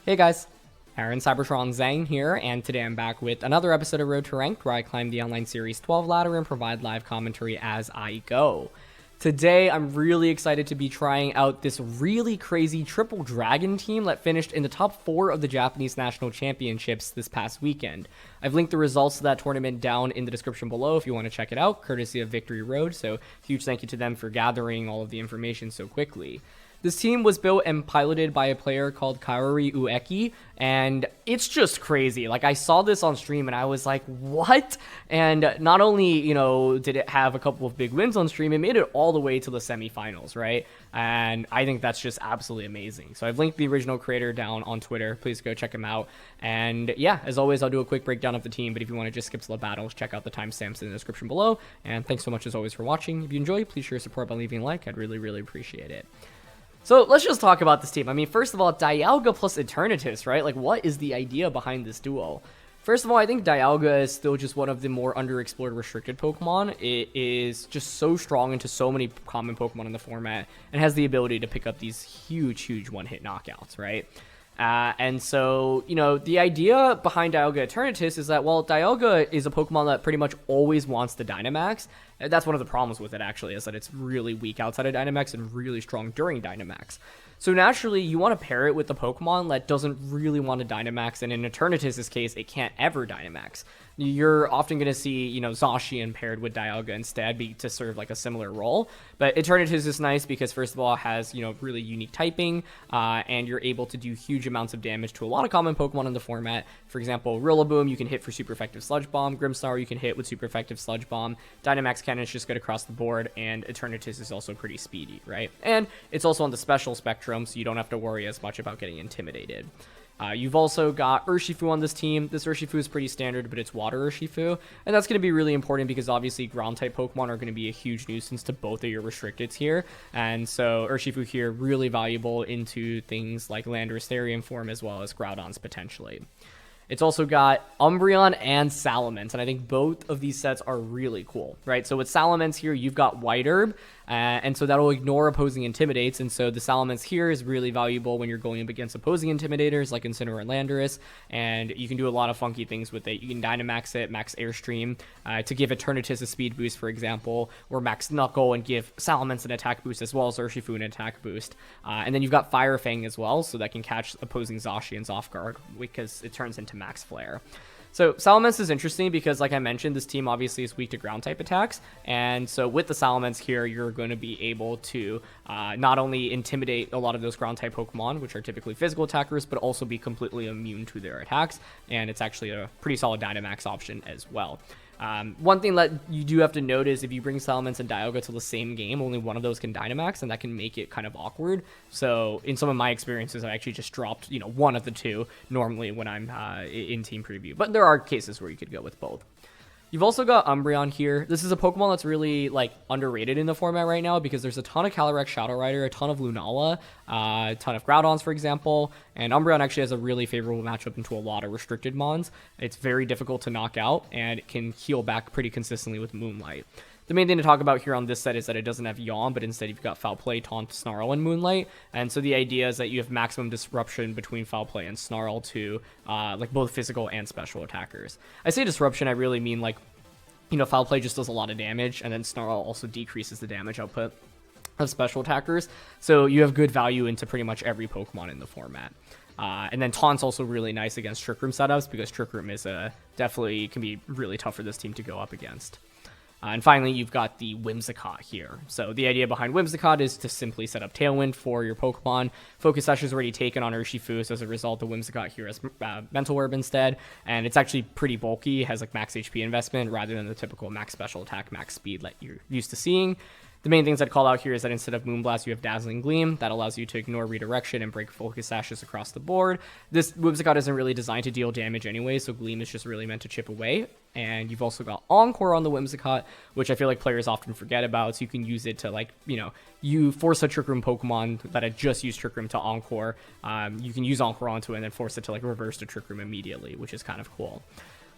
Hey guys, Aaron Cybertron Zhang here, and today I'm back with another episode of Road to Ranked where I climb the online series 12 ladder and provide live commentary as I go. Today I'm really excited to be trying out this really crazy triple dragon team that finished in the top 4 of the Japanese National Championships this past weekend. I've linked the results of that tournament down in the description below if you want to check it out, courtesy of Victory Road, so huge thank you to them for gathering all of the information so quickly. This team was built and piloted by a player called Calyrex-I, and it's just crazy. Like, I saw this on stream and I was like, what? And not only, did it have a couple of big wins on stream, it made it all the way to the semifinals, right? And I think that's just absolutely amazing. So I've linked the original creator down on Twitter. Please go check him out. And yeah, as always, I'll do a quick breakdown of the team, but if you want to just skip to the battles, check out the timestamps in the description below. And thanks so much as always for watching. If you enjoy, please share your support by leaving a like. I'd really appreciate it. So let's just talk about this team. I mean, first of all, Dialga plus Eternatus, right? Like, what is the idea behind this duo? First of all, I think Dialga is still just one of the more underexplored restricted Pokemon. It is just so strong into so many common Pokemon in the format and has the ability to pick up these huge one-hit knockouts, right? And so, the idea behind Dialga Eternatus is that, well, Dialga is a Pokemon that pretty much always wants the Dynamax. That's one of the problems with it, actually, is that it's really weak outside of Dynamax and really strong during Dynamax. So naturally, you want to pair it with the Pokemon that doesn't really want to Dynamax, and in Eternatus' case, it can't ever Dynamax. You're often going to see, Zacian paired with Dialga instead to serve like a similar role. But Eternatus is nice because, first of all, it has, really unique typing, and you're able to do huge amounts of damage to a lot of common Pokemon in the format. For example, Rillaboom, you can hit for super effective Sludge Bomb. Grimmsnarl, you can hit with super effective Sludge Bomb. Dynamax Cannon is just good across the board, and Eternatus is also pretty speedy, right? And it's also on the special spectrum, so you don't have to worry as much about getting intimidated. You've also got Urshifu on this team. This Urshifu is pretty standard, but it's water Urshifu, and that's going to be really important because obviously ground-type Pokemon are going to be a huge nuisance to both of your restricteds here, and so Urshifu here really valuable into things like Landorus Therian form as well as Groudons potentially. It's also got Umbreon and Salamence, and I think both of these sets are really cool, right? So with Salamence here, you've got White Herb, and so that'll ignore opposing Intimidates, and so the Salamence here is really valuable when you're going up against opposing Intimidators like Incineroar and Landorus, and you can do a lot of funky things with it. You can Dynamax it, Max Airstream, to give Eternatus a speed boost, for example, or Max Knuckle and give Salamence an attack boost as well as Urshifu an attack boost. And then you've got Fire Fang as well, so that can catch opposing Zacians off guard because it turns into Max Flare. So Salamence is interesting because, like I mentioned, this team obviously is weak to ground type attacks, and so with the Salamence here, you're going to be able to not only intimidate a lot of those ground type Pokemon, which are typically physical attackers, but also be completely immune to their attacks, and it's actually a pretty solid Dynamax option as well. One thing that you do have to note is if you bring Salamence and Dialga to the same game, only one of those can Dynamax, and that can make it kind of awkward. So in some of my experiences, I actually just dropped, one of the two normally when I'm in team preview. But there are cases where you could go with both. You've also got Umbreon here. This is a Pokemon that's really, underrated in the format right now because there's a ton of Calyrex Shadow Rider, a ton of Lunala, a ton of Groudons, for example, and Umbreon actually has a really favorable matchup into a lot of restricted mons. It's very difficult to knock out, and it can heal back pretty consistently with Moonlight. The main thing to talk about here on this set is that it doesn't have Yawn, but instead you've got Foul Play, Taunt, Snarl, and Moonlight. And so the idea is that you have maximum disruption between Foul Play and Snarl to both physical and special attackers. I say disruption, I really mean Foul Play just does a lot of damage, and then Snarl also decreases the damage output of special attackers. So you have good value into pretty much every Pokemon in the format. And then Taunt's also really nice against Trick Room setups because Trick Room is definitely can be really tough for this team to go up against. And finally, you've got the Whimsicott here. So the idea behind Whimsicott is to simply set up Tailwind for your Pokemon. Focus Sash is already taken on Urshifu, so as a result, the Whimsicott here has Mental Herb instead. And it's actually pretty bulky. It has max HP investment rather than the typical max special attack, max speed that you're used to seeing. The main things I'd call out here is that instead of Moonblast, you have Dazzling Gleam. That allows you to ignore redirection and break Focus Sashes across the board. This Whimsicott isn't really designed to deal damage anyway, so Gleam is just really meant to chip away. And you've also got Encore on the Whimsicott, which I feel like players often forget about, so you can use it to, you force a Trick Room Pokemon that had just used Trick Room to Encore. You can use Encore onto it and then force it to, reverse to Trick Room immediately, which is kind of cool.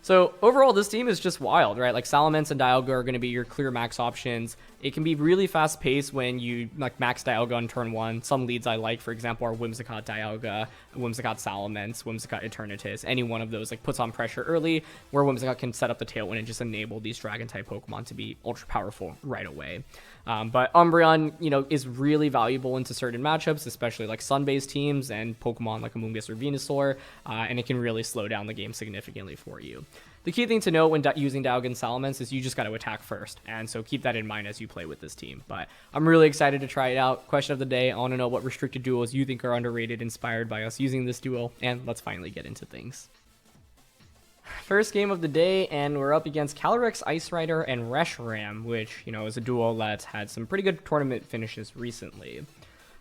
So overall, this team is just wild, right? Salamence and Dialga are going to be your clear max options. It can be really fast paced when you like max Dialga on turn 1. Some leads I like, for example, are Whimsicott Dialga, Whimsicott Salamence, Whimsicott Eternatus. Any one of those like puts on pressure early, where Whimsicott can set up the Tailwind and just enable these Dragon type Pokemon to be ultra powerful right away. But Umbreon, you know, is really valuable into certain matchups, especially like Sun-based teams and Pokemon like Amoonguss or Venusaur, and it can really slow down the game significantly for you. The key thing to note when using Dialga and Salamence is you just got to attack first, and so keep that in mind as you play with this team. But I'm really excited to try it out. Question of the day, I want to know what restricted duos you think are underrated, inspired by us using this duo, and let's finally get into things. First game of the day, and we're up against Calyrex Ice Rider and Reshiram, which, you know, is a duo that's had some pretty good tournament finishes recently.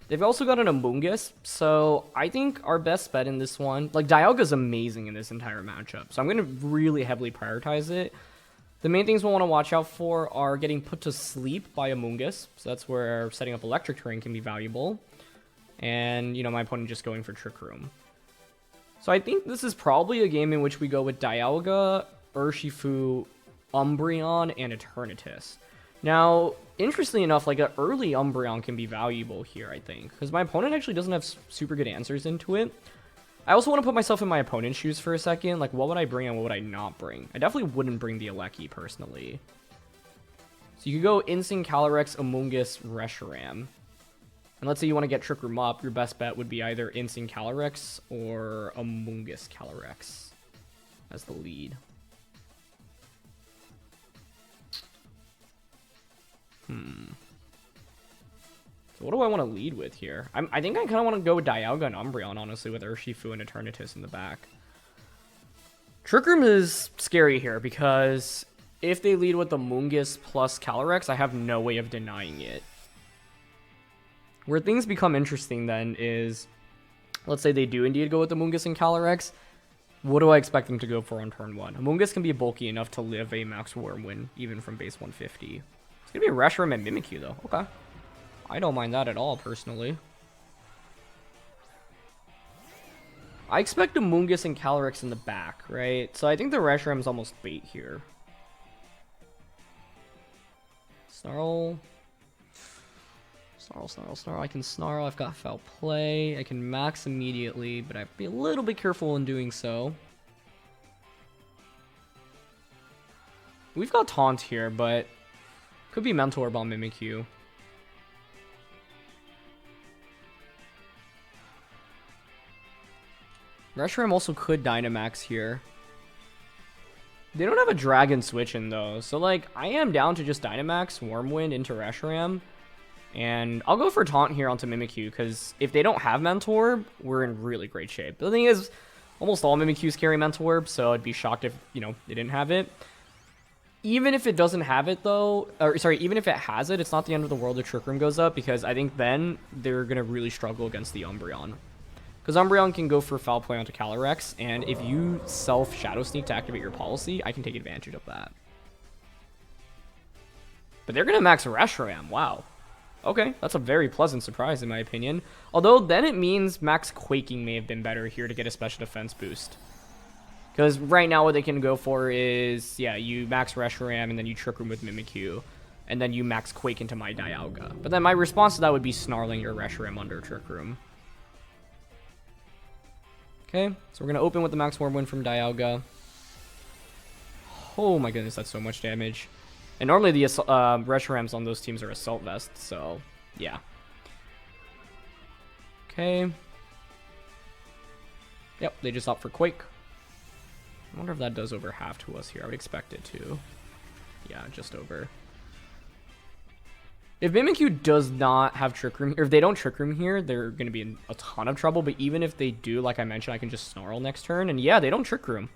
They've also got an Amoonguss, so I think our best bet in this one, like Dialga's amazing in this entire matchup, so I'm going to really heavily prioritize it. The main things we'll want to watch out for are getting put to sleep by Amoonguss, so that's where setting up Electric Terrain can be valuable, and, you know, my opponent just going for Trick Room. So I think this is probably a game in which we go with Dialga, Urshifu, Umbreon, and Eternatus. Now, interestingly enough, like an early Umbreon can be valuable here, I think, because my opponent actually doesn't have super good answers into it. I also want to put myself in my opponent's shoes for a second. Like, what would I bring and what would I not bring? I definitely wouldn't bring the Gieleki, personally. So you could go Instinct, Calyrex, Amoonguss, Reshiram. And let's say you want to get Trick Room up, your best bet would be either Instinct Calyrex or Amoonguss Calyrex as the lead. So what do I want to lead with here? I think I kind of want to go with Dialga and Umbreon, honestly, with Urshifu and Eternatus in the back. Trick Room is scary here because if they lead with Amoonguss plus Calyrex, I have no way of denying it. Where things become interesting then is, let's say they do indeed go with Amoonguss and Calyrex. What do I expect them to go for on turn 1? Amoonguss can be bulky enough to live a max Wormwind, even from base 150. It's going to be a Reshiram and Mimikyu, though. Okay. I don't mind that at all, personally. I expect Amoonguss and Calyrex in the back, right? So I think the Reshiram is almost bait here. Snarl. Snarl. I can Snarl. I've got Foul Play. I can max immediately, but I have to be a little bit careful in doing so. We've got Taunt here, but could be Mental Herb on Mimikyu. Reshiram also could Dynamax here. They don't have a Dragon Switch in, though, so, like, I am down to just Dynamax, Wormwind into Reshiram. And I'll go for Taunt here onto Mimikyu, because if they don't have Mental Herb, we're in really great shape. The thing is, almost all Mimikyus carry Mental Herb, so I'd be shocked if, you know, they didn't have it. Even if it doesn't have it, though, or sorry, even if it has it, it's not the end of the world if Trick Room goes up, because I think then they're going to really struggle against the Umbreon. Because Umbreon can go for Foul Play onto Calyrex, and if you self-Shadow Sneak to activate your policy, I can take advantage of that. But they're going to max Reshiram, wow. Okay, that's a very pleasant surprise in my opinion. Although then it means max Quaking may have been better here to get a special defense boost. Because right now what they can go for is, yeah, you max Reshiram and then you Trick Room with Mimikyu. And then you max Quake into my Dialga. But then my response to that would be snarling your Reshiram under Trick Room. Okay, so we're going to open with the max Wormwind from Dialga. Oh my goodness, that's so much damage. And normally the Reshirams on those teams are Assault Vests, so yeah. Okay. Yep, they just opt for Quake. I wonder if that does over half to us here. I would expect it to. Yeah, just over. If Mimikyu does not have Trick Room, or if they don't Trick Room here, they're going to be in a ton of trouble. But even if they do, like I mentioned, I can just Snarl next turn. And yeah, they don't Trick Room.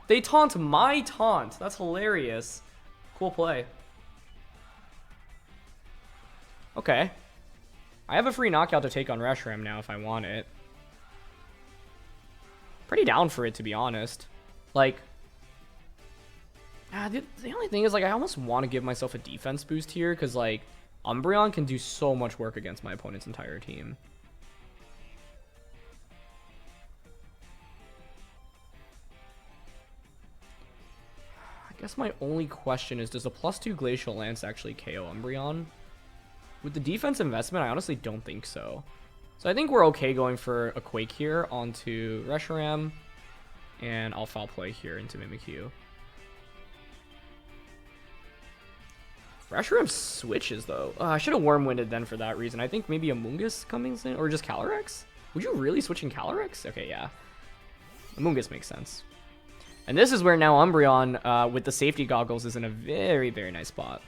They taunt my taunt. That's hilarious. Cool play. Okay. I have a free knockout to take on Reshiram now if I want it. Pretty down for it, to be honest. Like, the only thing is, like, I almost want to give myself a defense boost here, because, like, Umbreon can do so much work against my opponent's entire team. I Guess my only question is, does a +2 Glacial Lance actually KO Umbreon? With the defense investment, I honestly don't think so. So I think we're okay going for a Quake here onto Reshiram. And I'll Foul Play here into Mimikyu. Reshiram switches, though. I should have Worm-Winded then for that reason. I think maybe Amoonguss coming in, or just Calyrex? Would you really switch in Calyrex? Okay, yeah. Amoonguss makes sense. And this is where now Umbreon, with the safety goggles, is in a very, very nice spot.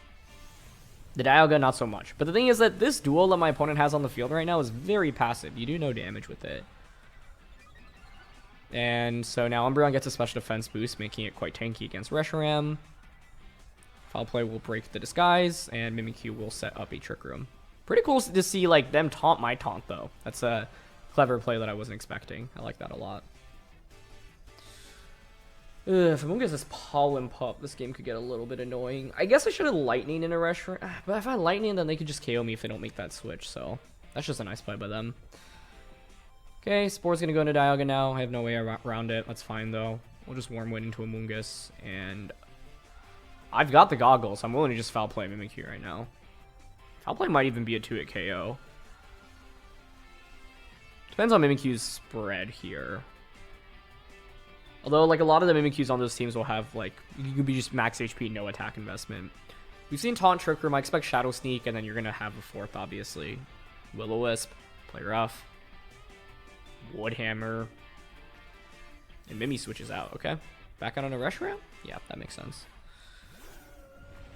The Dialga, not so much. But the thing is that this duel that my opponent has on the field right now is very passive. You do no damage with it. And so now Umbreon gets a special defense boost, making it quite tanky against Reshiram. Foul Play will break the disguise, and Mimikyu will set up a Trick Room. Pretty cool to see like them taunt my taunt, though. That's a clever play that I wasn't expecting. I like that a lot. If Amoonguss is Pollen Pup, this game could get a little bit annoying. I guess I should have Lightning in a Reshiram, but if I Lightning, then they could just KO me if they don't make that switch, so that's just a nice play by them. Okay, Spore's gonna go into Dialga now. I have no way around it. That's fine, though. We'll just Warm Wind into Amoonguss, and I've got the goggles. I'm willing to just Foul Play Mimikyu right now. Foul Play might even be a 2-hit KO. Depends on Mimikyu's spread here. Although, like, a lot of the Mimikyus on those teams will have, like, you could be just max HP, no attack investment. We've seen Taunt, Trick Room. I expect Shadow Sneak, and then you're going to have a fourth, obviously. Will-O-Wisp, Play Rough, Wood Hammer, and Mimi switches out, okay? Back out on a Reshiram? Yeah, that makes sense.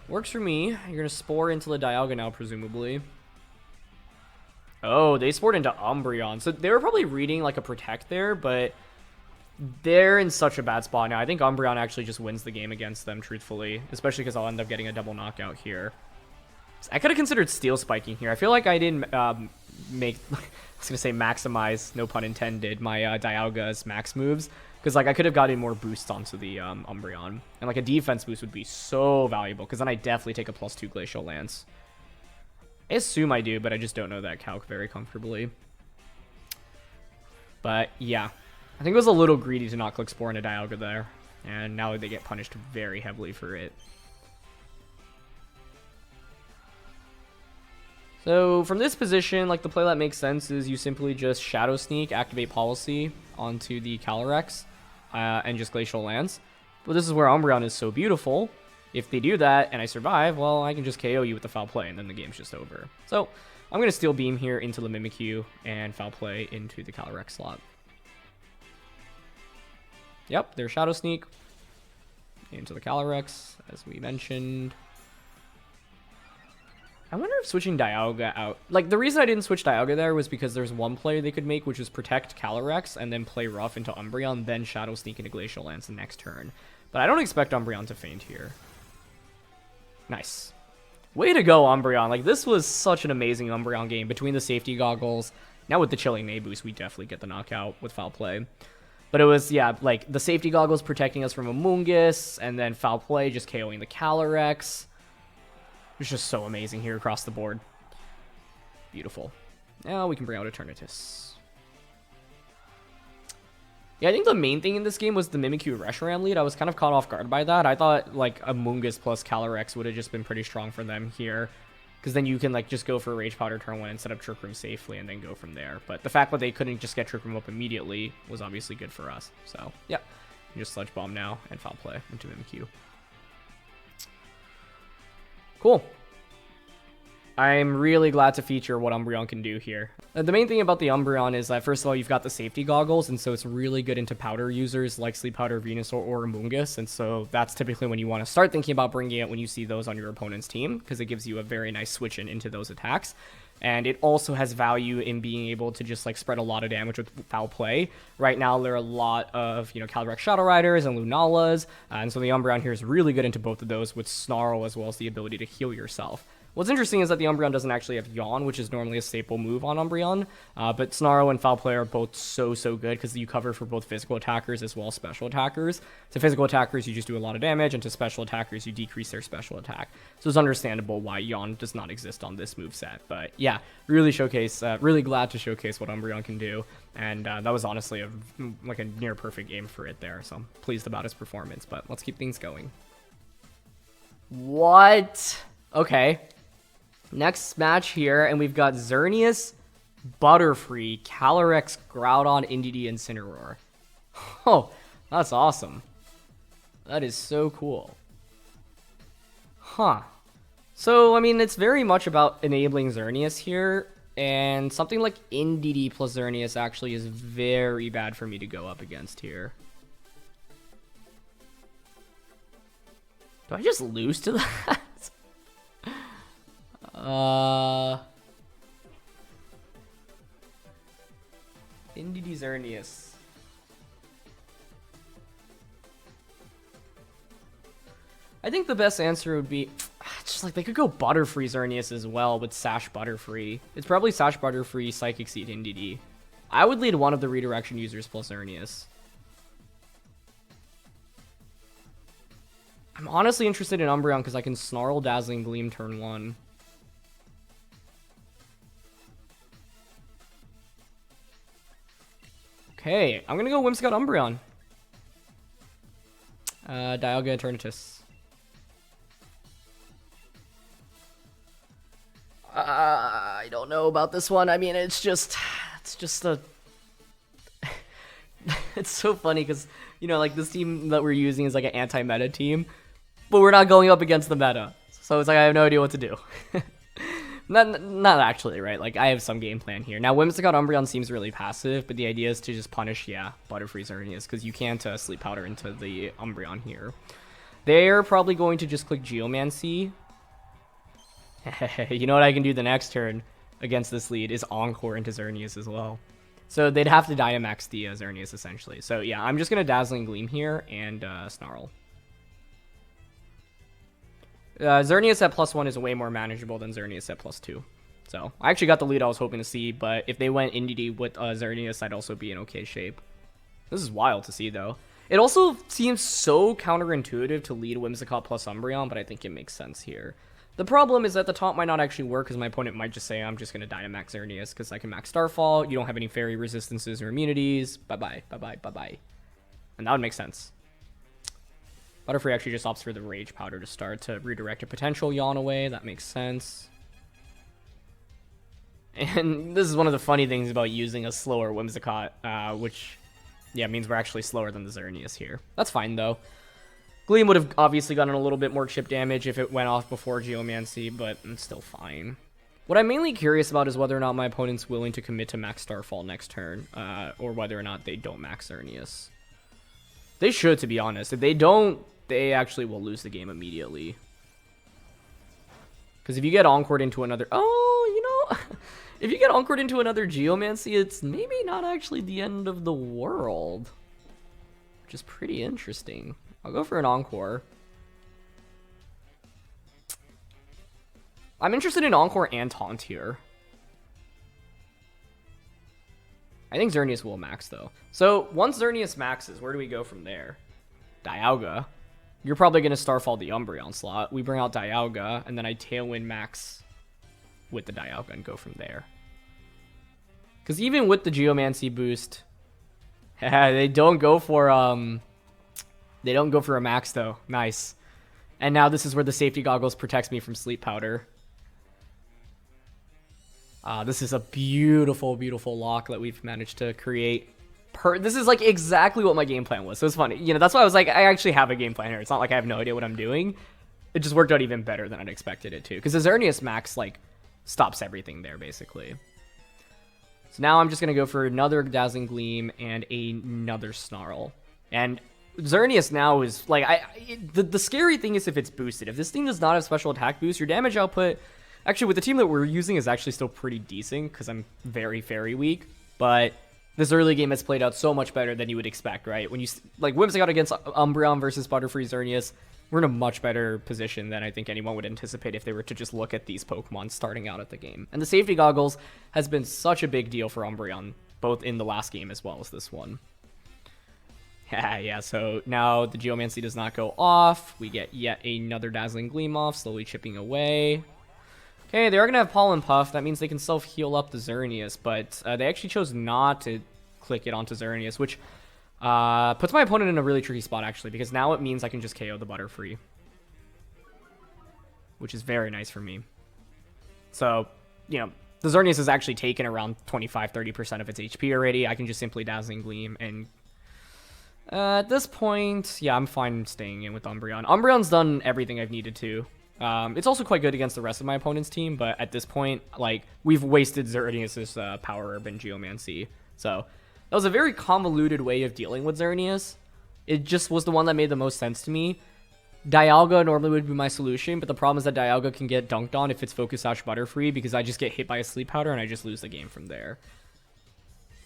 Works for me. You're going to Spore into the Dialga now, presumably. Oh, they Spored into Umbreon. So they were probably reading, like, a Protect there, but they're in such a bad spot now. I think Umbreon actually just wins the game against them, truthfully. Especially because I'll end up getting a double knockout here. I could have considered Steel Spiking here. I feel like I didn't make... I was going to say maximize, no pun intended, my Dialga's max moves. Because like I could have gotten more boosts onto the Umbreon. And like a defense boost would be so valuable. Because then I definitely take a +2 Glacial Lance. I assume I do, but I just don't know that calc very comfortably. But yeah. I think it was a little greedy to not click Spore into Dialga there. And now they get punished very heavily for it. So from this position, like the play that makes sense is you simply just Shadow Sneak, activate Policy onto the Calyrex, and just Glacial Lance. But this is where Umbreon is so beautiful. If they do that and I survive, well, I can just KO you with the Foul Play and then the game's just over. So I'm going to Steel Beam here into the Mimikyu and Foul Play into the Calyrex slot. Yep, there's Shadow Sneak into the Calyrex, as we mentioned. I wonder if switching Dialga out... Like, the reason I didn't switch Dialga there was because there's one play they could make, which is protect Calyrex and then play Rough into Umbreon, then Shadow Sneak into Glacial Lance the next turn. But I don't expect Umbreon to faint here. Nice. Way to go, Umbreon. Like, this was such an amazing Umbreon game between the safety goggles. Now with the Chilling May boost, we definitely get the knockout with Foul Play. But it was, yeah, like, the safety goggles protecting us from Amoonguss, and then Foul Play just KOing the Calyrex. It's just so amazing here across the board. Beautiful. Now we can bring out Eternatus. Yeah, I think the main thing in this game was the Mimikyu Reshiram lead. I was kind of caught off guard by that. I thought, like, Amoonguss plus Calyrex would have just been pretty strong for them here. Because then you can, like, just go for a Rage Powder turn 1 and set up Trick Room safely and then go from there. But the fact that they couldn't just get Trick Room up immediately was obviously good for us. So, yeah. You just Sludge Bomb now and Foul Play into Mimikyu. Cool. I'm really glad to feature what Umbreon can do here. The main thing about the Umbreon is that, first of all, you've got the safety goggles, and so it's really good into powder users like Sleep Powder, Venusaur, or Amoonguss, and so that's typically when you want to start thinking about bringing it when you see those on your opponent's team, because it gives you a very nice switch in into those attacks. And it also has value in being able to just like spread a lot of damage with Foul Play. Right now, there are a lot of, Calyrex Shadow Riders and Lunalas, and so the Umbreon here is really good into both of those with Snarl as well as the ability to heal yourself. What's interesting is that the Umbreon doesn't actually have Yawn, which is normally a staple move on Umbreon, but Snarl and Foul Play are both so good because you cover for both physical attackers as well as special attackers. To physical attackers, you just do a lot of damage, and to special attackers, you decrease their special attack. So it's understandable why Yawn does not exist on this moveset. But yeah, really glad to showcase what Umbreon can do, and that was honestly a near perfect game for it there, so I'm pleased about his performance, but let's keep things going. What? Okay. Next match here, and we've got Xerneas, Butterfree, Calyrex, Groudon, Indeedee, and Incineroar. Oh, that's awesome. That is so cool. Huh. So, I mean, it's very much about enabling Xerneas here, and something like Indeedee plus Xerneas actually is very bad for me to go up against here. Do I just lose to that? Indeedee Xerneas. I think the best answer would be just like they could go Butterfree Xerneas as well with Sash Butterfree. It's probably Sash Butterfree, Psychic Seed, Indeedee. I would lead one of the redirection users plus Xerneas. I'm honestly interested in Umbreon because I can Snarl, Dazzling Gleam turn 1. Okay, I'm gonna go Whimsicott Umbreon. Dialga Eternatus. I don't know about this one. I mean, it's just a... It's so funny because, you know, like this team that we're using is like an anti-meta team, but we're not going up against the meta. So it's like I have no idea what to do. Not actually, right? Like, I have some game plan here. Now, Whimsicott Umbreon seems really passive, but the idea is to just punish, yeah, Butterfree Xerneas, because you can't Sleep Powder into the Umbreon here. They're probably going to just click Geomancy. You know what I can do the next turn against this lead is Encore into Xerneas as well. So they'd have to Dynamax the Xerneas, essentially. So, yeah, I'm just going to Dazzling Gleam here and Snarl. Xerneas at +1 is way more manageable than Xerneas at +2. So, I actually got the lead I was hoping to see, but if they went Indeedee with Xerneas, I'd also be in okay shape. This is wild to see, though. It also seems so counterintuitive to lead Whimsicott plus Umbreon, but I think it makes sense here. The problem is that the taunt might not actually work, because my opponent might just say, I'm just going to Dynamax Xerneas, because I can max Starfall, you don't have any fairy resistances or immunities, bye-bye, bye-bye, bye-bye. And that would make sense. Butterfree actually just opts for the Rage Powder to start to redirect a potential Yawn away. That makes sense. And this is one of the funny things about using a slower Whimsicott, which, yeah, means we're actually slower than the Xerneas here. That's fine, though. Gleam would have obviously gotten a little bit more chip damage if it went off before Geomancy, but it's still fine. What I'm mainly curious about is whether or not my opponent's willing to commit to max Starfall next turn, or whether or not they don't max Xerneas. They should, to be honest. If they don't, they actually will lose the game immediately. Because if you get Encored into another... Oh, you know... If you get Encored into another Geomancy, it's maybe not actually the end of the world. Which is pretty interesting. I'll go for an Encore. I'm interested in Encore and Taunt here. I think Xerneas will max, though. So, once Xerneas maxes, where do we go from there? Dialga. You're probably going to Starfall the Umbreon slot. We bring out Dialga, and then I Tailwind max with the Dialga and go from there. Because even with the Geomancy boost, they don't go for a max, though. Nice. And now this is where the Safety Goggles protects me from Sleep Powder. This is a beautiful, beautiful lock that we've managed to create. This is like exactly what my game plan was. So it's funny. You know, that's why I was like, I actually have a game plan here. It's not like I have no idea what I'm doing. It just worked out even better than I'd expected it to. Because the Xerneas max, like, stops everything there, basically. So now I'm just going to go for another Dazzling Gleam and another Snarl. And Xerneas now is, like, the scary thing is if it's boosted. If this thing does not have special attack boost, your damage output... Actually, with the team that we're using is actually still pretty decent, because I'm very, very weak. But this early game has played out so much better than you would expect, right? When you, like, Whimsicott against Umbreon versus Butterfree Xerneas, we're in a much better position than I think anyone would anticipate if they were to just look at these Pokemon starting out at the game. And the Safety Goggles has been such a big deal for Umbreon, both in the last game as well as this one. Yeah, so now the Geomancy does not go off. We get yet another Dazzling Gleam off, slowly chipping away. Okay, they are going to have Pollen Puff. That means they can self-heal up the Xerneas, but they actually chose not to click it onto Xerneas, which puts my opponent in a really tricky spot, actually, because now it means I can just KO the Butterfree. which is very nice for me. So, you know, the Xerneas has actually taken around 25-30% of its HP already. I can just simply Dazzling Gleam, and at this point, yeah, I'm fine staying in with Umbreon. Umbreon's done everything I've needed to. It's also quite good against the rest of my opponent's team, but at this point, like, we've wasted Xerneas' Power Herb and Geomancy. So, that was a very convoluted way of dealing with Xerneas. It just was the one that made the most sense to me. Dialga normally would be my solution, but the problem is that Dialga can get dunked on if it's Focus Sash Butterfree, because I just get hit by a Sleep Powder and I just lose the game from there.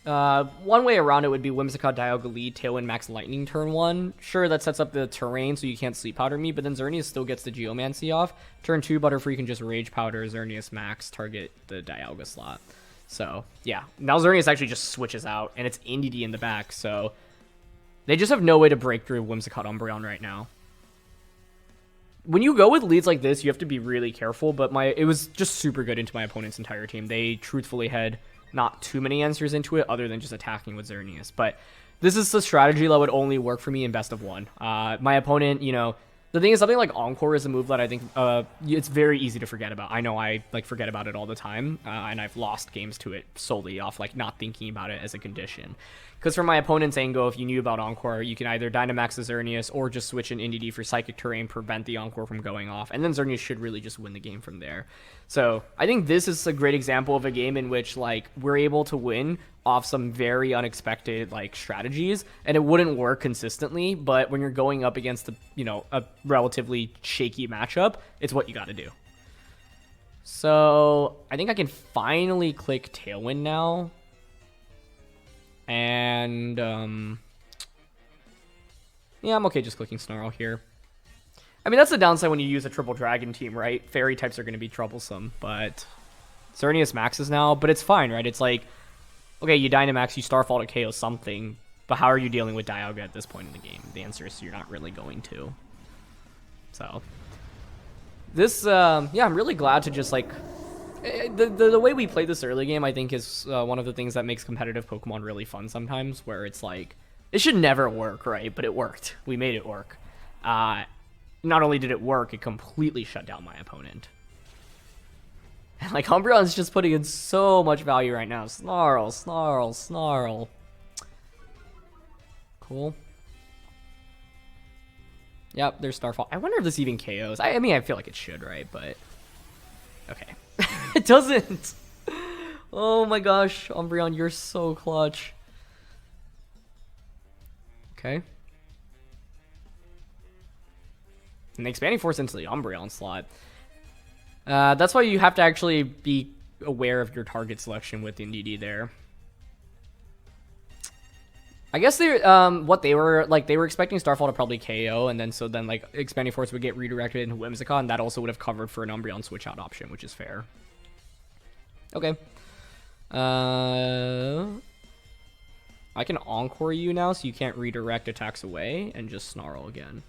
One way around it would be Whimsicott, Dialga lead, Tailwind, Max Lightning turn 1. Sure, that sets up the terrain so you can't Sleep Powder me, but then Xerneas still gets the Geomancy off. Turn 2, Butterfree can just Rage Powder, Xerneas Max, target the Dialga slot. So, yeah. Now Xerneas actually just switches out, and it's Indeedee in the back, so they just have no way to break through Whimsicott Umbreon right now. When you go with leads like this, you have to be really careful, but it was just super good into my opponent's entire team. They truthfully had not too many answers into it other than just attacking with Xerneas. But this is the strategy that would only work for me in best of 1. My opponent, you know, the thing is, something like Encore is a move that I think it's very easy to forget about. I know I like forget about it all the time, and I've lost games to it solely off like not thinking about it as a condition. Because from my opponent's angle, if you knew about Encore, you can either Dynamax the Xerneas or just switch an Indeedee for Psychic Terrain, prevent the Encore from going off, and then Xerneas should really just win the game from there. So I think this is a great example of a game in which like we're able to win off some very unexpected like strategies, and it wouldn't work consistently, but when you're going up against a relatively shaky matchup, it's what you got to do. So I think I can finally click Tailwind now. And, yeah, I'm okay just clicking Snarl here. I mean, that's the downside when you use a triple dragon team, right? Fairy types are going to be troublesome, but Xerneas maxes now, but it's fine, right? It's like, okay, you Dynamax, you Starfall to KO something, but how are you dealing with Dialga at this point in the game? The answer is you're not really going to. So, this, yeah, I'm really glad to just, like, the way we play this early game, I think, is one of the things that makes competitive Pokemon really fun sometimes, where it's like, it should never work, right? But it worked. We made it work. Not only did it work, it completely shut down my opponent. And, like, Umbreon's just putting in so much value right now. Snarl, Snarl, Snarl. Cool. Yep, there's Starfall. I wonder if this even KOs. I mean, I feel like it should, right? But, okay. It doesn't. Oh my gosh, Umbreon, you're so clutch. Okay. And the Expanding Force into the Umbreon slot. That's why you have to actually be aware of your target selection with Indeedee there. I guess they they were expecting Starfall to probably KO, and then like Expanding Force would get redirected into Whimsicott, and that also would have covered for an Umbreon switch out option, which is fair. Okay. I can Encore you now, so you can't redirect attacks away, and just Snarl again.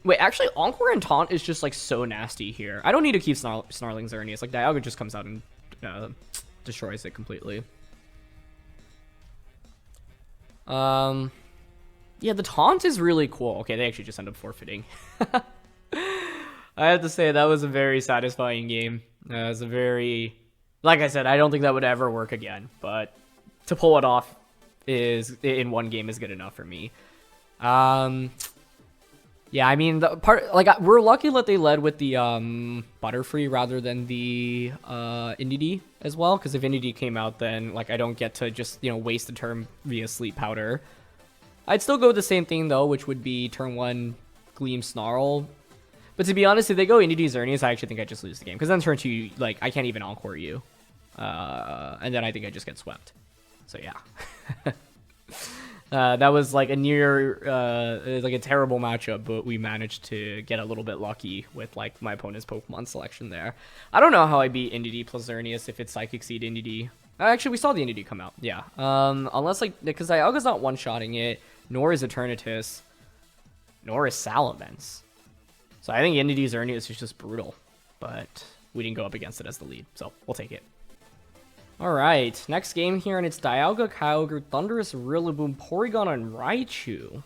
Wait, actually, Encore and Taunt is just like so nasty here. I don't need to keep snarling Xerneas. Like Dialga just comes out and destroys it completely. Yeah, the Taunt is really cool. Okay, they actually just end up forfeiting. I have to say, that was a very satisfying game. It was a very... Like I said, I don't think that would ever work again, but to pull it off in one game is good enough for me. Yeah, I mean, the part, like, we're lucky that they led with the Butterfree rather than the Indeedee as well, because if Indeedee came out, then like I don't get to just waste a turn via Sleep Powder. I'd still go with the same thing though, which would be turn 1 Gleam Snarl. But to be honest, if they go Indeedee Xerneas, I actually think I just lose the game, because then turn 2, like, I can't even Encore you, and then I think I just get swept. So yeah. That was like a like a terrible matchup, but we managed to get a little bit lucky with like my opponent's Pokemon selection there. I don't know how I beat Indeedee plus Xerneas if it's Psychic Seed Indeedee. Actually, we saw the Indeedee come out. Yeah. Unless like, because Dialga's not one-shotting it, nor is Eternatus, nor is Salamence. So I think Indeedee Xerneas is just brutal, but we didn't go up against it as the lead, so we'll take it. Alright, next game here, and it's Dialga, Kyogre, Thundurus, Rillaboom, Porygon, and Raichu.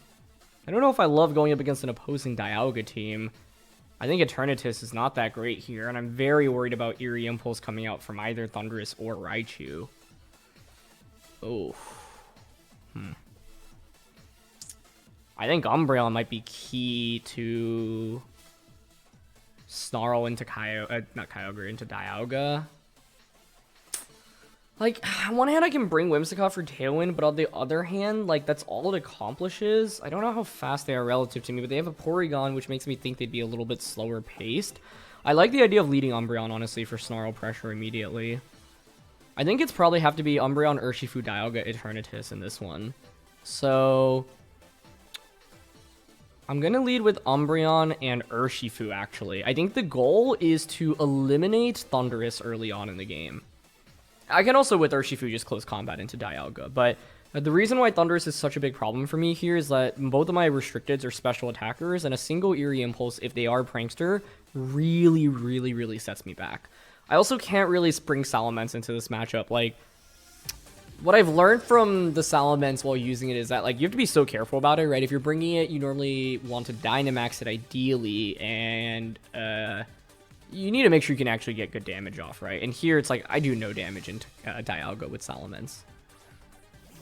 I don't know if I love going up against an opposing Dialga team. I think Eternatus is not that great here, and I'm very worried about Eerie Impulse coming out from either Thundurus or Raichu. Oh. I think Umbreon might be key to Snarl into not Kyogre, into Dialga. Like, on one hand, I can bring Whimsicott for Tailwind, but on the other hand, like, that's all it accomplishes. I don't know how fast they are relative to me, but they have a Porygon, which makes me think they'd be a little bit slower paced. I like the idea of leading Umbreon, honestly, for Snarl pressure immediately. I think it's probably have to be Umbreon, Urshifu, Dialga, Eternatus in this one. So I'm going to lead with Umbreon and Urshifu, actually. I think the goal is to eliminate Thundurus early on in the game. I can also, with Urshifu, just close combat into Dialga, but the reason why Thundurus is such a big problem for me here is that both of my restricteds are special attackers, and a single Eerie Impulse, if they are Prankster, really sets me back. I also can't really spring Salamence into this matchup. Like, what I've learned from the Salamence while using it is that, like, you have to be so careful about it, right? If you're bringing it, you normally want to Dynamax it ideally, and you need to make sure you can actually get good damage off, right? And here, it's like, I do no damage into Dialga with Salamence.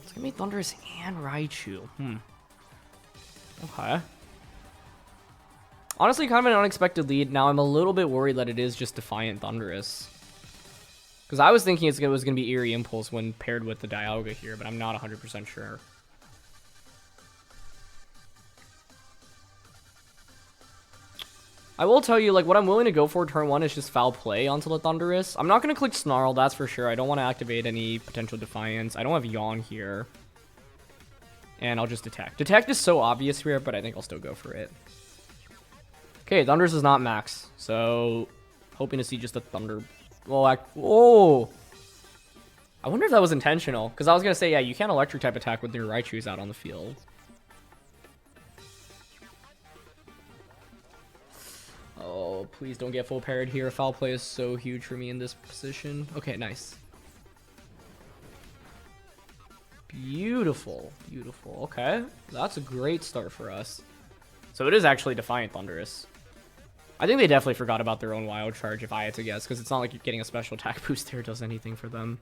It's gonna be Thundurus and Raichu. Okay. Honestly, kind of an unexpected lead. Now, I'm a little bit worried that it is just Defiant Thundurus. Because I was thinking it was going to be Eerie Impulse when paired with the Dialga here, but I'm not 100% sure. I will tell you, like, what I'm willing to go for turn 1 is just Foul Play onto the Thundurus. I'm not going to click Snarl, that's for sure. I don't want to activate any potential Defiance. I don't have Yawn here. And I'll just Detect. Detect is so obvious here, but I think I'll still go for it. Okay, Thundurus is not max, so hoping to see just a Thunder... Well, oh! I wonder if that was intentional, because I was going to say, yeah, you can't Electric type attack with your Raichu's out on the field. Oh, please don't get full parried here. Foul Play is so huge for me in this position. Okay, nice. Beautiful, beautiful. Okay, that's a great start for us. So it is actually Defiant Thundurus. I think they definitely forgot about their own Wild Charge, if I had to guess, because it's not like you're getting a special attack boost there does anything for them.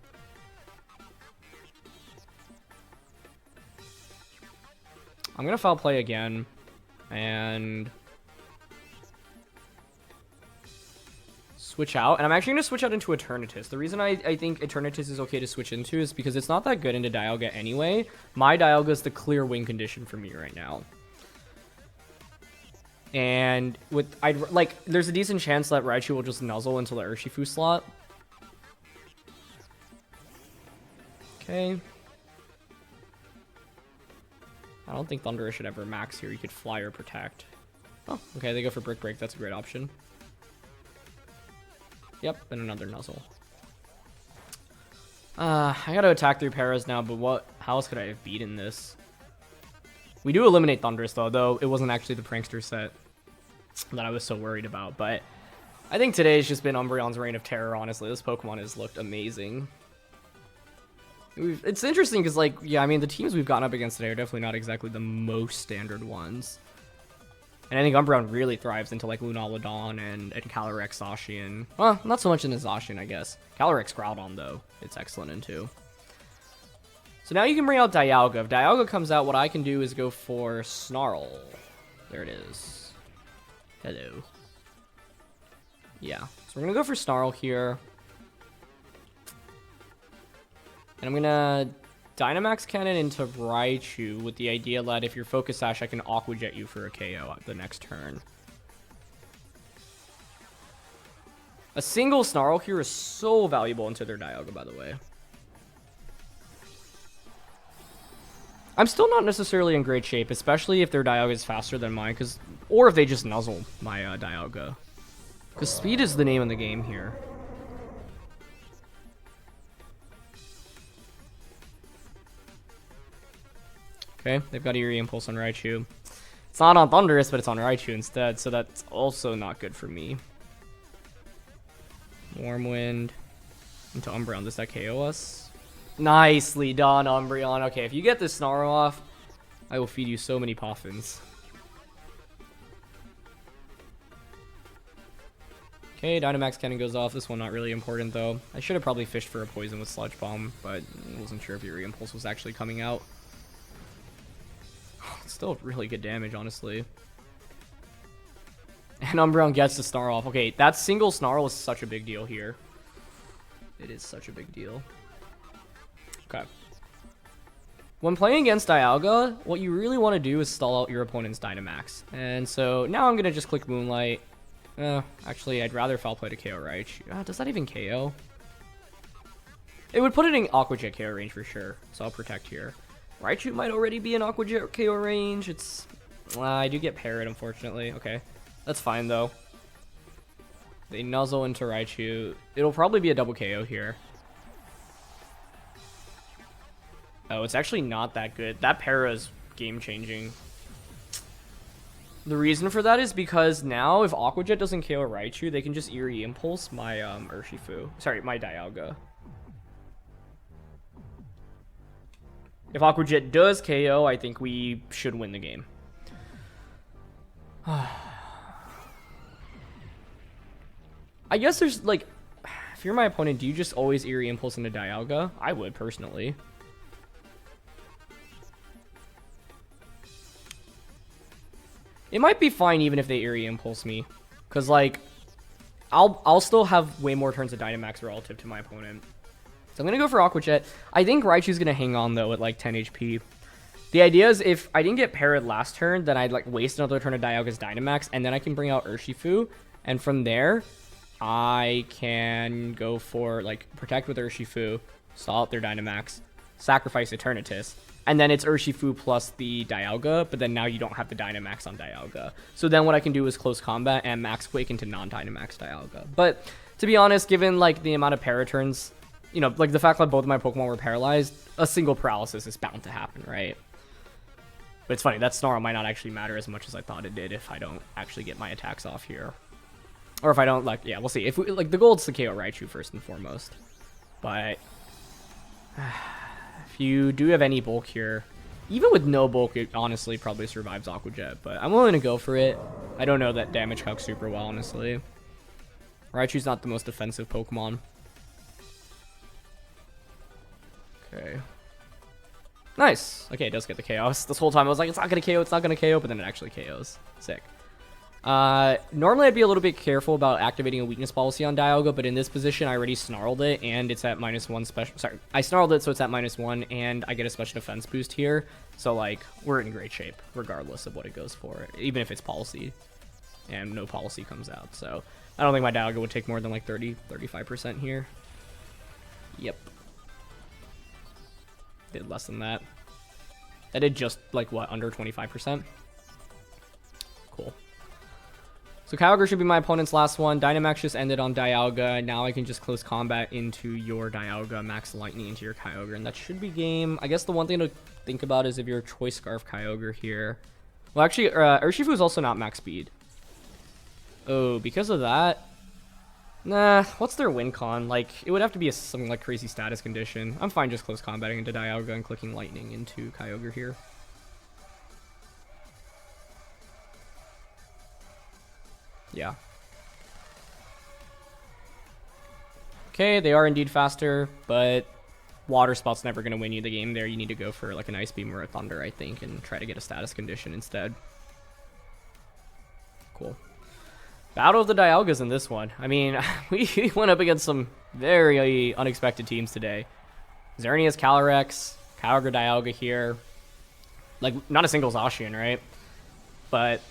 I'm going to Foul Play again, and switch out. And I'm actually going to switch out into Eternatus. The reason I think Eternatus is okay to switch into is because it's not that good into Dialga anyway. My Dialga is the clear win condition for me right now. And with, there's a decent chance that Raichu will just nuzzle into the Urshifu slot. Okay. I don't think Thundurus should ever max here. You could Fly or Protect. Oh, okay, they go for Brick Break. That's a great option. Yep, and another nuzzle. I gotta attack through Paras now, but how else could I have beaten this? We do eliminate Thundurus, though it wasn't actually the Prankster set that I was so worried about. But I think today's just been Umbreon's reign of terror, honestly. This Pokemon has looked amazing. It's interesting because, like, yeah, I mean, the teams we've gotten up against today are definitely not exactly the most standard ones. And I think Umbreon really thrives into, like, Lunaludon and Calyrex-Zacian. Well, not so much in the Zacian, I guess. Calyrex-Groudon, though, it's excellent into. So now you can bring out Dialga. If Dialga comes out, what I can do is go for Snarl. There it is. Hello. Yeah, so we're going to go for Snarl here. And I'm going to Dynamax Cannon into Raichu with the idea that if you're Focus Sash, I can Aqua Jet you for a KO the next turn. A single Snarl here is so valuable into their Dialga, by the way. I'm still not necessarily in great shape, especially if their Dialga is faster than mine, or if they just nuzzle my Dialga. Because speed is the name of the game here. Okay, they've got Eerie Impulse on Raichu. It's not on Thundurus, but it's on Raichu instead, so that's also not good for me. Warm Wind into Umbreon. Does that KO us? Nicely done, Umbreon. Okay, if you get this Snarl off, I will feed you so many Poffins. Okay, Dynamax cannon goes off. This one not really important though. I should have probably fished for a poison with Sludge Bomb, but I wasn't sure if Eerie Impulse was actually coming out. Still really good damage, honestly. And Umbreon gets the Snarl off. Okay, that single Snarl is such a big deal here. It is such a big deal. Okay. When playing against Dialga, what you really want to do is stall out your opponent's Dynamax. And so now I'm going to just click Moonlight. Actually, I'd rather Foul Play to KO Raichu. Does that even KO? It would put it in Aqua Jet KO range for sure. So I'll Protect here. Raichu might already be in Aqua Jet KO range. It's... I do get Parrot, unfortunately. Okay. That's fine, though. They nuzzle into Raichu. It'll probably be a double KO here. Oh, it's actually not that good. That Para is game-changing. The reason for that is because now, if Aqua Jet doesn't KO Raichu, they can just Eerie Impulse my Urshifu. Sorry, my Dialga. If Aqua Jet does KO, I think we should win the game. I guess there's, like, if you're my opponent, do you just always Eerie Impulse into Dialga? I would, personally. It might be fine even if they Eerie Impulse me. Because, like, I'll still have way more turns of Dynamax relative to my opponent. So I'm going to go for Aqua Jet. I think Raichu's going to hang on, though, at, like, 10 HP. The idea is if I didn't get Parrot last turn, then I'd, like, waste another turn of Dialga's Dynamax, and then I can bring out Urshifu. And from there, I can go for, like, Protect with Urshifu, stall out their Dynamax, sacrifice Eternatus, and then it's Urshifu plus the Dialga, but then now you don't have the Dynamax on Dialga. So then what I can do is close combat and Max Quake into non-Dynamax Dialga. But to be honest, given like the amount of Paraturns, you know, like the fact that both of my Pokemon were paralyzed, a single paralysis is bound to happen, right? But it's funny, that Snarl might not actually matter as much as I thought it did if I don't actually get my attacks off here. Or if I don't, like, yeah, we'll see. If we, like, the goal is to KO Raichu first and foremost. But if you do have any bulk here, even with no bulk, it honestly probably survives Aqua Jet. But I'm willing to go for it. I don't know that damage calc super well, honestly. Raichu's not the most defensive Pokemon. Okay. Nice. Okay, it does get the KO. This whole time I was like, it's not going to KO, it's not going to KO, but then it actually KOs. Sick. Normally I'd be a little bit careful about activating a weakness policy on Dialga, but in this position I already snarled it and it's at -1 special. Sorry, I snarled it so it's at -1 and I get a special defense boost here. So like we're in great shape regardless of what it goes for, even if it's policy and no policy comes out. So I don't think my Dialga would take more than like 35% here. Yep. Did less than that. That did just like what, under 25%? Cool. So Kyogre should be my opponent's last one. Dynamax just ended on Dialga. Now I can just close combat into your Dialga, Max Lightning into your Kyogre, and that should be game. I guess the one thing to think about is if you're Choice Scarf Kyogre here. Well, actually, Urshifu is also not max speed. Oh, because of that? Nah, what's their win con? Like, it would have to be something like crazy status condition. I'm fine just close combating into Dialga and clicking Lightning into Kyogre here. Yeah. Okay, they are indeed faster, but Water Spout's never going to win you the game there. You need to go for like an Ice Beam or a Thunder, I think, and try to get a status condition instead. Cool. Battle of the Dialgas in this one. I mean, we went up against some very unexpected teams today. Xerneas, Calyrex, Kyogre, Dialga here. Like, not a single Zacian, right? But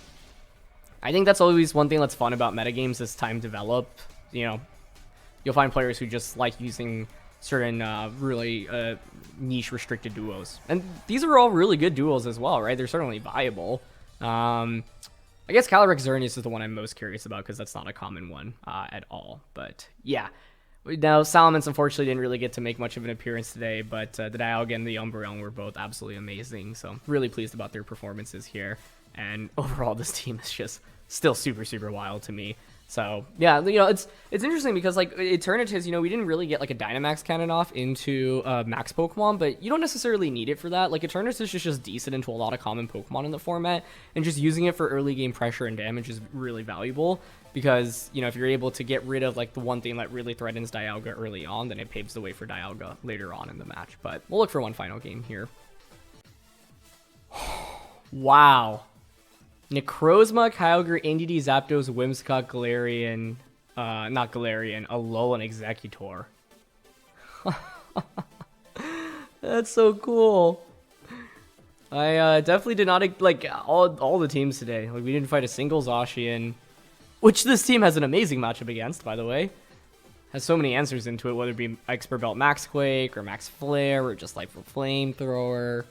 I think that's always one thing that's fun about metagames as time develop. You know, you'll find players who just like using certain really niche restricted duos. And these are all really good duos as well, right? They're certainly viable. I guess Calyrex-Xerneas is the one I'm most curious about because that's not a common one at all. But yeah. Now, Salamence unfortunately didn't really get to make much of an appearance today, but the Dialga and the Umbreon were both absolutely amazing. So I'm really pleased about their performances here. And overall, this team is just still super, super wild to me. So yeah, you know, it's interesting because like Eternatus, you know, we didn't really get like a Dynamax cannon off into Max Pokemon, but you don't necessarily need it for that. Like Eternatus is just decent into a lot of common Pokemon in the format, and just using it for early game pressure and damage is really valuable because, you know, if you're able to get rid of like the one thing that really threatens Dialga early on, then it paves the way for Dialga later on in the match. But we'll look for one final game here. Wow. Necrozma, Kyogre, Indeedee, Zapdos, Whimsicott, Galarian, not Galarian, Alolan Exeggutor. That's so cool. I definitely did not, like, all the teams today. Like, we didn't fight a single Zacian, which this team has an amazing matchup against, by the way. Has so many answers into it, whether it be Expert Belt Max Quake, or Max Flare, or just Life of Flamethrower.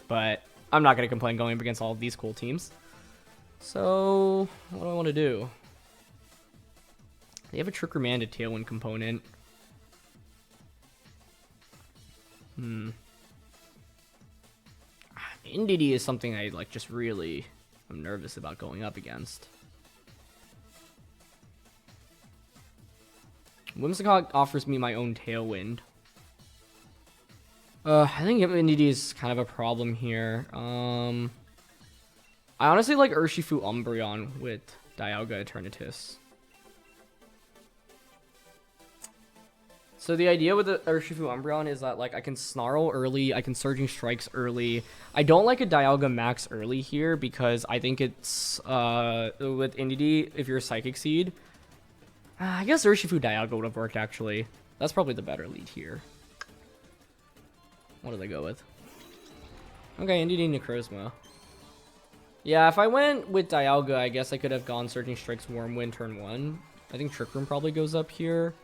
But I'm not going to complain going up against all of these cool teams. So, what do I want to do? They have a Trick Room and a Tailwind component. Indeedee is something I like just really am nervous about going up against. Whimsicott offers me my own Tailwind. I think Indeedee is kind of a problem here. I honestly like Urshifu Umbreon with Dialga Eternatus. So the idea with the Urshifu Umbreon is that like I can Snarl early, I can Surging Strikes early. I don't like a Dialga Max early here because I think it's with Indeedee, if you're a Psychic Seed, I guess Urshifu Dialga would have worked actually. That's probably the better lead here. What do they go with? Okay, Indeedee Necrozma. Yeah, if I went with Dialga, I guess I could have gone Surging Strikes Wormwind turn 1. I think Trick Room probably goes up here.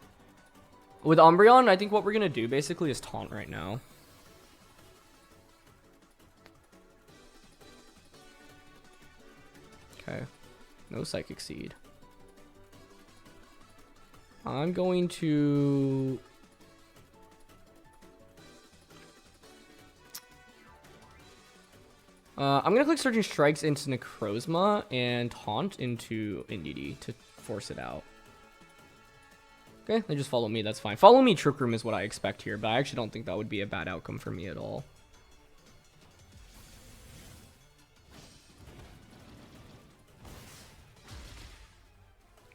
With Umbreon, I think what we're going to do basically is taunt right now. Okay. No Psychic Seed. I'm going to... I'm gonna click Surging Strikes into Necrozma and Taunt into Indeedee to force it out. Okay, they just follow me, that's fine. Follow me Trick Room is what I expect here, but I actually don't think that would be a bad outcome for me at all.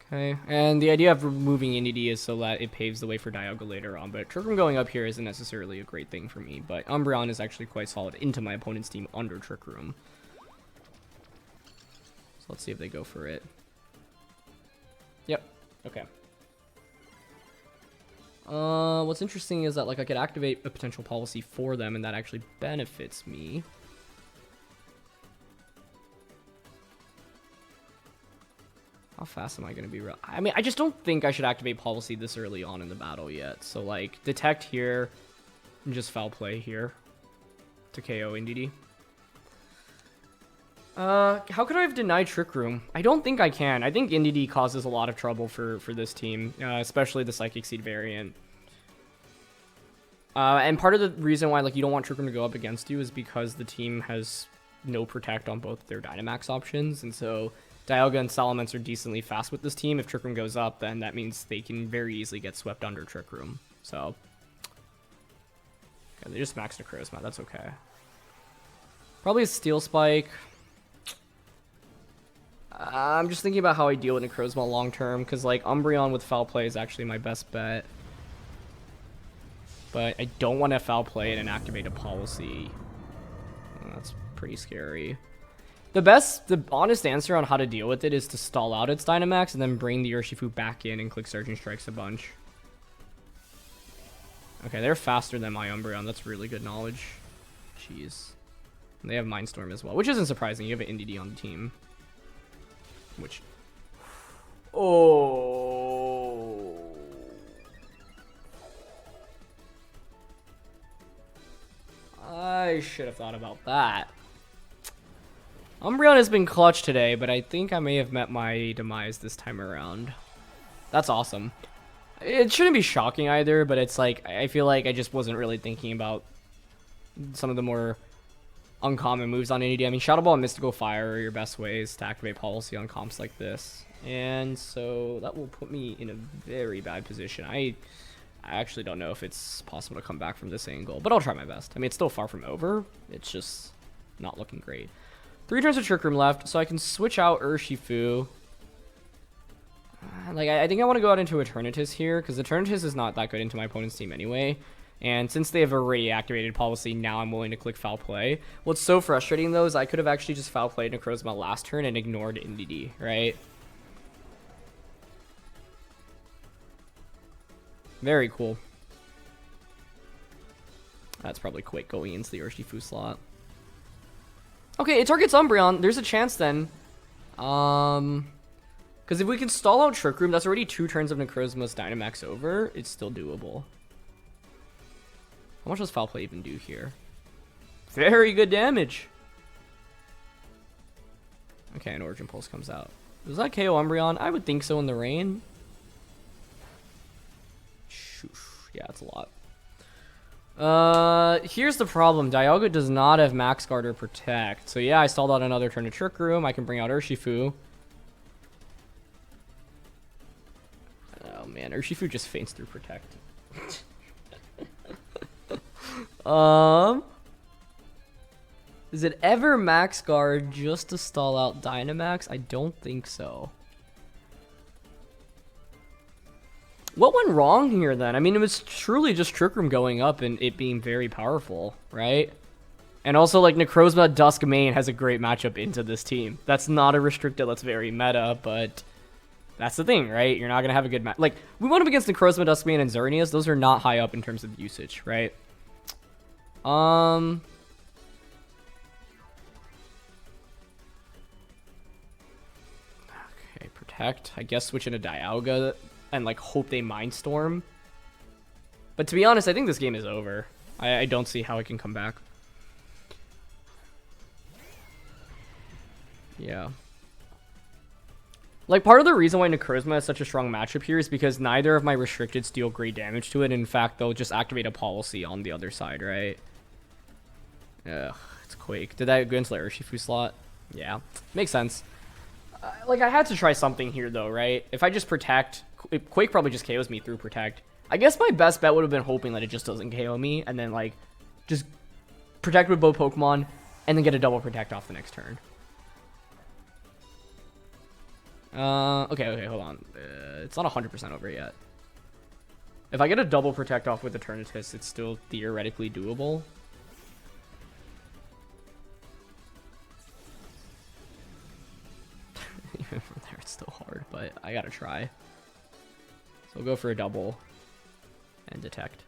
Okay, and the idea of removing Indeedee is so that it paves the way for Dialga later on, but Trick Room going up here isn't necessarily a great thing for me, but Umbreon is actually quite solid into my opponent's team under Trick Room. So let's see if they go for it. Yep, okay. What's interesting is that like I could activate a potential policy for them and that actually benefits me. How fast am I going to be? I mean, I just don't think I should activate policy this early on in the battle yet. So, like, detect here and just foul play here to KO Indeedee. How could I have denied Trick Room? I don't think I can. I think Indeedee causes a lot of trouble for this team, especially the Psychic Seed variant. And part of the reason why, like, you don't want Trick Room to go up against you is because the team has no Protect on both their Dynamax options, and so Dialga and Salamence are decently fast with this team. If Trick Room goes up, then that means they can very easily get swept under Trick Room. So, okay, they just maxed Necrozma. That's okay. Probably a Steel Spike. I'm just thinking about how I deal with Necrozma long term, because like Umbreon with foul play is actually my best bet. But I don't want to foul play it and activate a policy. That's pretty scary. The honest answer on how to deal with it is to stall out its Dynamax and then bring the Urshifu back in and click Surging Strikes a bunch. Okay, they're faster than my Umbreon. That's really good knowledge. Jeez. And they have Mindstorm as well, which isn't surprising. You have an Indeedee on the team. Which... Oh... I should have thought about that. Umbreon has been clutch today, but I think I may have met my demise this time around. That's awesome. It shouldn't be shocking either, but it's like, I feel like I just wasn't really thinking about some of the more uncommon moves on Indeedee. I mean, Shadow Ball and Mystical Fire are your best ways to activate policy on comps like this. And so that will put me in a very bad position. I actually don't know if it's possible to come back from this angle, but I'll try my best. I mean, it's still far from over. It's just not looking great. 3 turns of Trick Room left, so I can switch out Urshifu. Like, I think I want to go out into Eternatus here, because Eternatus is not that good into my opponent's team anyway. And since they have already activated policy, now I'm willing to click Foul Play. What's so frustrating, though, is I could have actually just Foul Played Necrozma last turn and ignored Indeedee, right? Very cool. That's probably quick going into the Urshifu slot. Okay, it targets Umbreon. There's a chance then. Because if we can stall out Trick Room, that's already 2 turns of Necrozma's Dynamax over. It's still doable. How much does Foul Play even do here? Very good damage. Okay, an Origin Pulse comes out. Does that KO Umbreon? I would think so in the rain. Yeah, it's a lot. Here's the problem. Dialga does not have Max Guard or Protect. So yeah, I stalled out another turn of Trick Room. I can bring out Urshifu. Oh man, Urshifu just faints through Protect. Is it ever Max Guard just to stall out Dynamax? I don't think so. What went wrong here then? I mean, it was truly just Trick Room going up and it being very powerful, right? And also, like, Necrozma Dusk main has a great matchup into this team. That's not a restricted, that's very meta, but that's the thing, right? You're not going to have a good match. Like, we went up against Necrozma Dusk main and Xerneas. Those are not high up in terms of usage, right? Okay, Protect. I guess switch into Dialga and like hope they Mindstorm. But to be honest, I think this game is over. I don't see how it can come back. Yeah. Like, part of the reason why Necrozma is such a strong matchup here is because neither of my restricteds deal great damage to it. In fact, they'll just activate a policy on the other side, right? Ugh, it's Quake. Did that go into the Urshifu slot? Yeah, makes sense. Like, I had to try something here, though, right? If I just Protect, Quake probably just KOs me through Protect. I guess my best bet would have been hoping that it just doesn't KO me, and then, like, just Protect with both Pokemon, and then get a double Protect off the next turn. Okay, hold on. It's not 100% over yet. If I get a double Protect off with Eternatus, it's still theoretically doable. Even from there, it's still hard, but I gotta try. So we'll go for a double and Detect.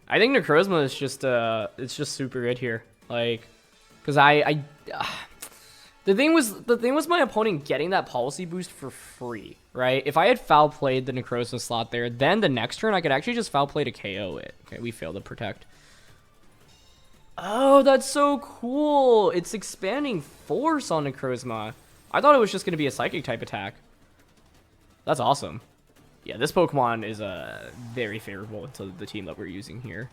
I think Necrozma is just it's just super good here. Like, because the thing was my opponent getting that policy boost for free, right? If I had foul played the Necrozma slot there, then the next turn I could actually just foul play to KO it. Okay, we failed to Protect. Oh, that's so cool! It's expanding Force on Necrozma. I thought it was just going to be a Psychic type attack. That's awesome. Yeah, this Pokemon is very favorable to the team that we're using here.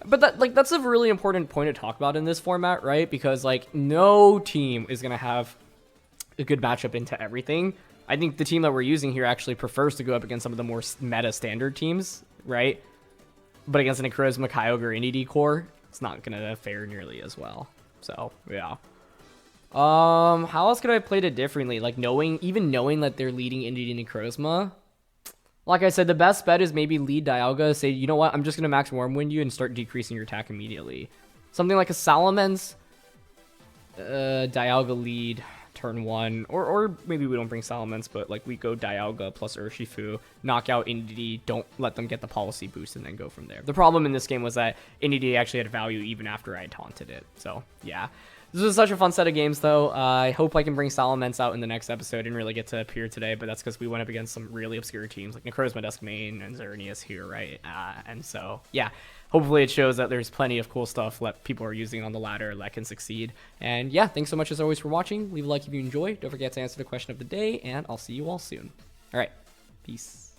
But that's a really important point to talk about in this format, right? Because like no team is going to have a good matchup into everything. I think the team that we're using here actually prefers to go up against some of the more meta standard teams, right? But against an Necrozma, Kyogre, Indeedee core, it's not going to fare nearly as well. So, yeah. How else could I have played it differently? Like even knowing that they're leading Indeedee and Necrozma. Like I said, the best bet is maybe lead Dialga, say, you know what, I'm just going to max Wormwind you and start decreasing your attack immediately. Something like a Salamence, Dialga lead, turn 1, or maybe we don't bring Salamence, but like we go Dialga plus Urshifu, knock out Indeedee, don't let them get the policy boost, and then go from there. The problem in this game was that Indeedee actually had value even after I taunted it, so yeah. This was such a fun set of games, though. I hope I can bring Salamence out in the next episode. I didn't really get to appear today, but that's because we went up against some really obscure teams like Necrozma Dusk main and Xerneas here, right? And so, yeah, hopefully it shows that there's plenty of cool stuff that people are using on the ladder that can succeed. And yeah, thanks so much as always for watching. Leave a like if you enjoyed. Don't forget to answer the question of the day, and I'll see you all soon. All right, peace.